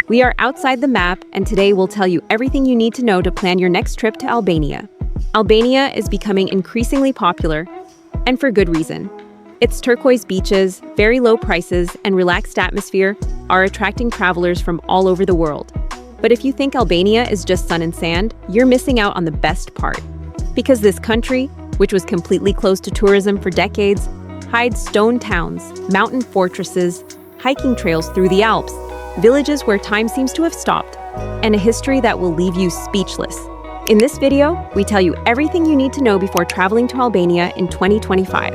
We are outside the map, and today we'll tell you everything you need to know to plan your next trip to Albania. Albania is becoming increasingly popular, and for good reason. Its turquoise beaches, very low prices, and relaxed atmosphere are attracting travelers from all over the world. But if you think Albania is just sun and sand, you're missing out on the best part. Because this country, which was completely closed to tourism for decades, hides stone towns, mountain fortresses, hiking trails through the Alps, villages where time seems to have stopped, and a history that will leave you speechless. In this video, we tell you everything you need to know before traveling to Albania in 2025.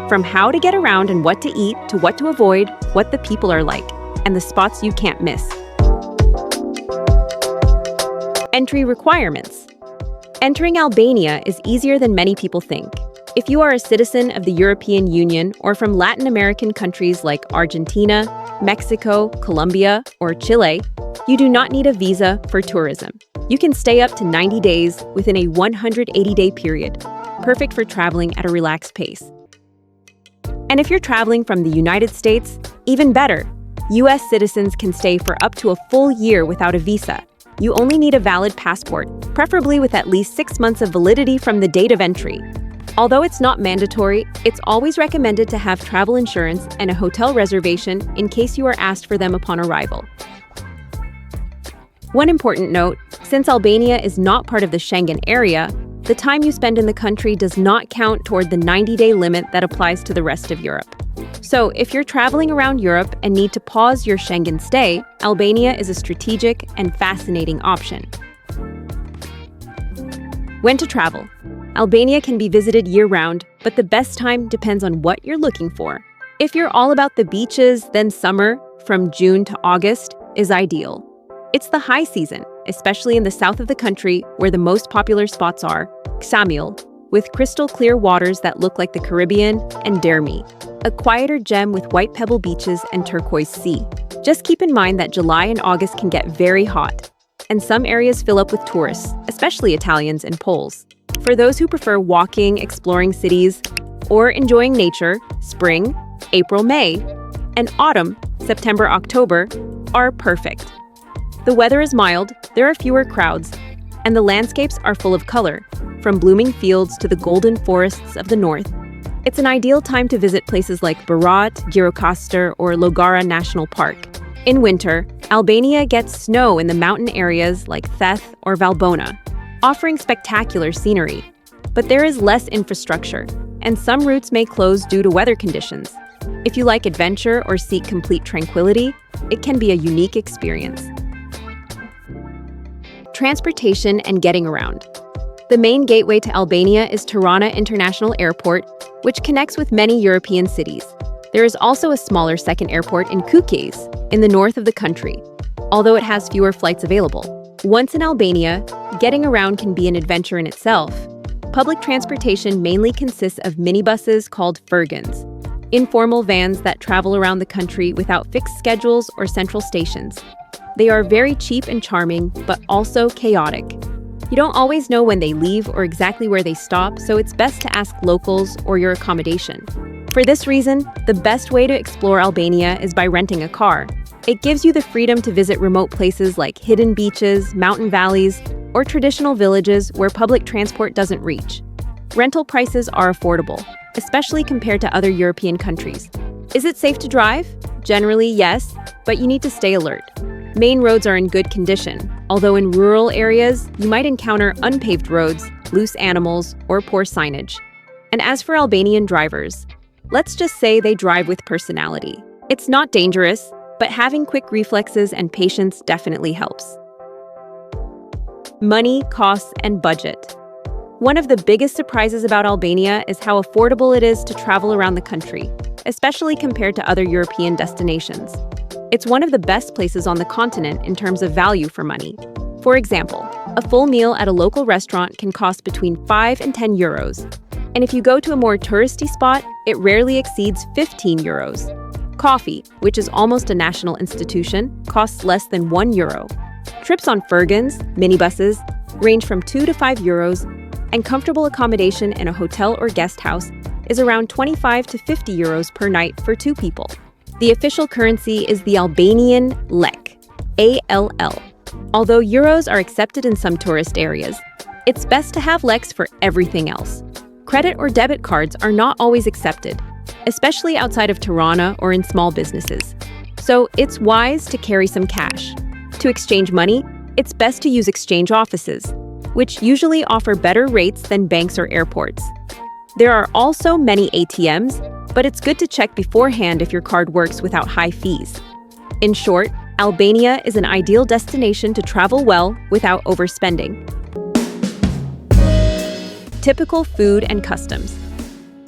From how to get around and what to eat, to what to avoid, what the people are like, and the spots you can't miss. Entry requirements. Entering Albania is easier than many people think. If you are a citizen of the European Union or from Latin American countries like Argentina, Mexico, Colombia, or Chile, you do not need a visa for tourism. You can stay up to 90 days within a 180-day period, perfect for traveling at a relaxed pace. And if you're traveling from the United States, even better. US citizens can stay for up to a full year without a visa. You only need a valid passport, preferably with at least 6 months of validity from the date of entry. Although it's not mandatory, it's always recommended to have travel insurance and a hotel reservation in case you are asked for them upon arrival. One important note, since Albania is not part of the Schengen area, the time you spend in the country does not count toward the 90-day limit that applies to the rest of Europe. So, if you're traveling around Europe and need to pause your Schengen stay, Albania is a strategic and fascinating option. When to travel? Albania can be visited year-round, but the best time depends on what you're looking for. If you're all about the beaches, then summer, from June to August, is ideal. It's the high season, especially in the south of the country, where the most popular spots are Ksamil, with crystal-clear waters that look like the Caribbean, and dreamy, a quieter gem with white pebble beaches and turquoise sea. Just keep in mind that July and August can get very hot, and some areas fill up with tourists, especially Italians and Poles. For those who prefer walking, exploring cities, or enjoying nature, spring, April, May, and autumn, September, October, are perfect. The weather is mild, there are fewer crowds, and the landscapes are full of color, from blooming fields to the golden forests of the north. It's an ideal time to visit places like Berat, Gjirokastër, or Logara National Park. In winter, Albania gets snow in the mountain areas like Theth or Valbona, offering spectacular scenery. But there is less infrastructure, and some routes may close due to weather conditions. If you like adventure or seek complete tranquility, it can be a unique experience. Transportation and getting around. The main gateway to Albania is Tirana International Airport, which connects with many European cities. There is also a smaller second airport in Kukës, in the north of the country, although it has fewer flights available. Once in Albania, getting around can be an adventure in itself. Public transportation mainly consists of minibuses called furgons, informal vans that travel around the country without fixed schedules or central stations. They are very cheap and charming, but also chaotic. You don't always know when they leave or exactly where they stop, so it's best to ask locals or your accommodation. For this reason, the best way to explore Albania is by renting a car. It gives you the freedom to visit remote places like hidden beaches, mountain valleys, or traditional villages where public transport doesn't reach. Rental prices are affordable, especially compared to other European countries. Is it safe to drive? Generally, yes, but you need to stay alert. Main roads are in good condition, although in rural areas, you might encounter unpaved roads, loose animals, or poor signage. And as for Albanian drivers, let's just say they drive with personality. It's not dangerous, but having quick reflexes and patience definitely helps. Money, costs, and budget. One of the biggest surprises about Albania is how affordable it is to travel around the country, especially compared to other European destinations. It's one of the best places on the continent in terms of value for money. For example, a full meal at a local restaurant can cost between 5 and 10 euros. And if you go to a more touristy spot, it rarely exceeds 15 euros. Coffee, which is almost a national institution, costs less than 1 euro. Trips on furgons, minibuses, range from 2 to 5 euros, and comfortable accommodation in a hotel or guest house is around 25 to 50 euros per night for 2 people. The official currency is the Albanian lek, ALL. Although euros are accepted in some tourist areas, it's best to have leks for everything else. Credit or debit cards are not always accepted, especially outside of Tirana or in small businesses. So it's wise to carry some cash. To exchange money, it's best to use exchange offices, which usually offer better rates than banks or airports. There are also many ATMs, but it's good to check beforehand if your card works without high fees. In short, Albania is an ideal destination to travel well without overspending. Typical food and customs.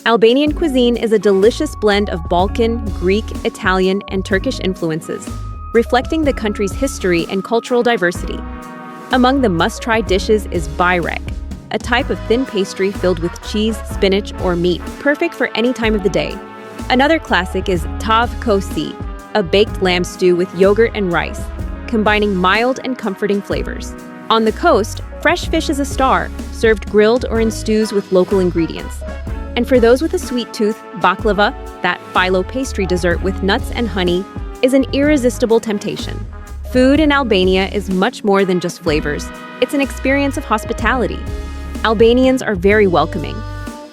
Albanian cuisine is a delicious blend of Balkan, Greek, Italian, and Turkish influences, reflecting the country's history and cultural diversity. Among the must-try dishes is bajrek, a type of thin pastry filled with cheese, spinach, or meat, perfect for any time of the day. Another classic is tav kosi, a baked lamb stew with yogurt and rice, combining mild and comforting flavors. On the coast, fresh fish is a star, served grilled or in stews with local ingredients. And for those with a sweet tooth, baklava, that phyllo pastry dessert with nuts and honey, is an irresistible temptation. Food in Albania is much more than just flavors. It's an experience of hospitality. Albanians are very welcoming,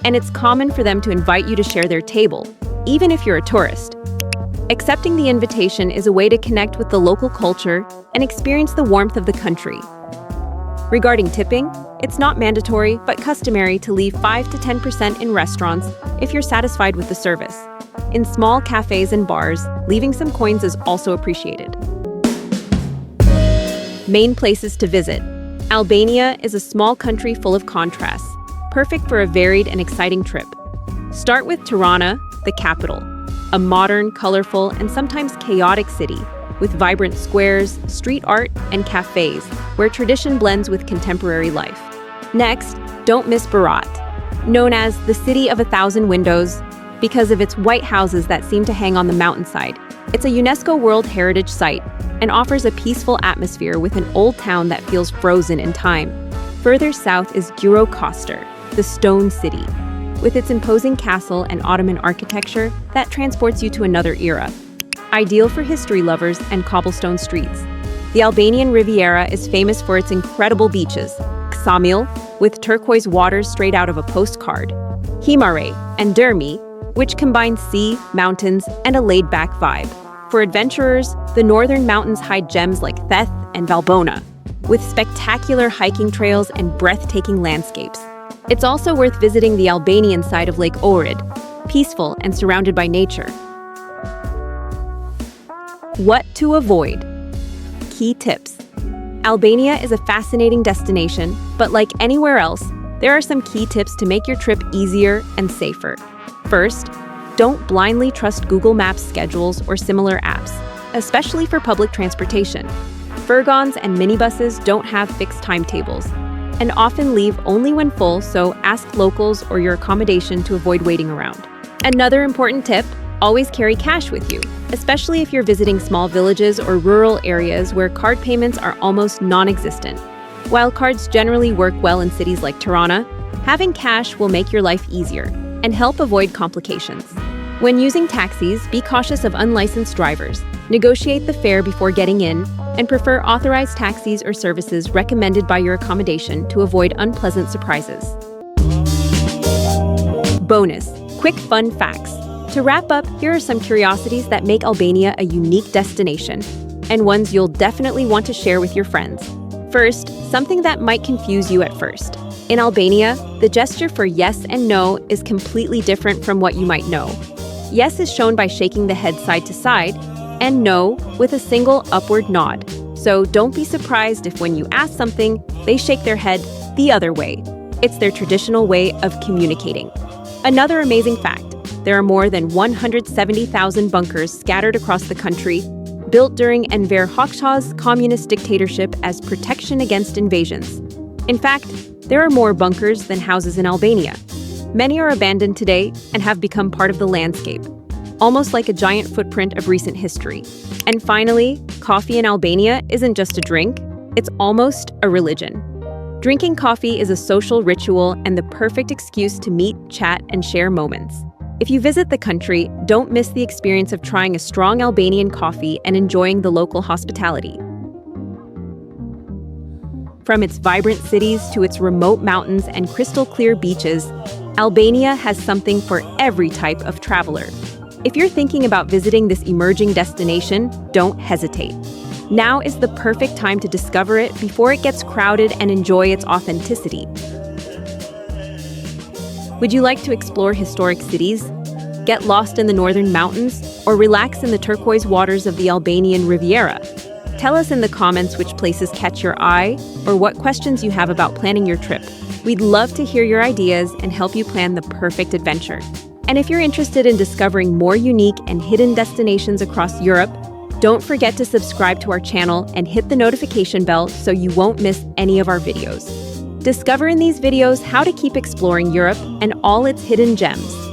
and it's common for them to invite you to share their table, even if you're a tourist. Accepting the invitation is a way to connect with the local culture and experience the warmth of the country. Regarding tipping, it's not mandatory but customary to leave 5 to 10% in restaurants if you're satisfied with the service. In small cafes and bars, leaving some coins is also appreciated. Main places to visit. Albania is a small country full of contrasts, perfect for a varied and exciting trip. Start with Tirana, the capital, a modern, colorful, and sometimes chaotic city with vibrant squares, street art, and cafes where tradition blends with contemporary life. Next, don't miss Berat, known as the City of 1,000 Windows because of its white houses that seem to hang on the mountainside. It's a UNESCO World Heritage Site and offers a peaceful atmosphere with an old town that feels frozen in time. Further south is Gjirokastër, the Stone City, with its imposing castle and Ottoman architecture that transports you to another era. Ideal for history lovers and cobblestone streets. The Albanian Riviera is famous for its incredible beaches, Ksamil, with turquoise waters straight out of a postcard, Himare, and Dreamy, which combine sea, mountains, and a laid-back vibe. For adventurers, the northern mountains hide gems like Theth and Valbona, with spectacular hiking trails and breathtaking landscapes. It's also worth visiting the Albanian side of Lake Ohrid, peaceful and surrounded by nature. What to avoid? Key tips. Albania is a fascinating destination, but like anywhere else, there are some key tips to make your trip easier and safer. First, don't blindly trust Google Maps schedules or similar apps, especially for public transportation. Furgons and minibuses don't have fixed timetables and often leave only when full, so ask locals or your accommodation to avoid waiting around. Another important tip, always carry cash with you, especially if you're visiting small villages or rural areas where card payments are almost non-existent. While cards generally work well in cities like Tirana, having cash will make your life easier and help avoid complications. When using taxis, be cautious of unlicensed drivers, negotiate the fare before getting in, and prefer authorized taxis or services recommended by your accommodation to avoid unpleasant surprises. Bonus: quick fun facts. To wrap up, here are some curiosities that make Albania a unique destination, and ones you'll definitely want to share with your friends. First, something that might confuse you at first. In Albania, the gesture for yes and no is completely different from what you might know. Yes is shown by shaking the head side to side, and no with a single upward nod. So don't be surprised if when you ask something, they shake their head the other way. It's their traditional way of communicating. Another amazing fact, there are more than 170,000 bunkers scattered across the country, built during Enver Hoxha's communist dictatorship as protection against invasions. In fact, there are more bunkers than houses in Albania. Many are abandoned today and have become part of the landscape, almost like a giant footprint of recent history. And finally, coffee in Albania isn't just a drink, it's almost a religion. Drinking coffee is a social ritual and the perfect excuse to meet, chat, and share moments. If you visit the country, don't miss the experience of trying a strong Albanian coffee and enjoying the local hospitality. From its vibrant cities to its remote mountains and crystal-clear beaches, Albania has something for every type of traveler. If you're thinking about visiting this emerging destination, don't hesitate. Now is the perfect time to discover it before it gets crowded and enjoy its authenticity. Would you like to explore historic cities, get lost in the northern mountains, or relax in the turquoise waters of the Albanian Riviera? Tell us in the comments which places catch your eye or what questions you have about planning your trip. We'd love to hear your ideas and help you plan the perfect adventure. And if you're interested in discovering more unique and hidden destinations across Europe, don't forget to subscribe to our channel and hit the notification bell so you won't miss any of our videos. Discover in these videos how to keep exploring Europe and all its hidden gems.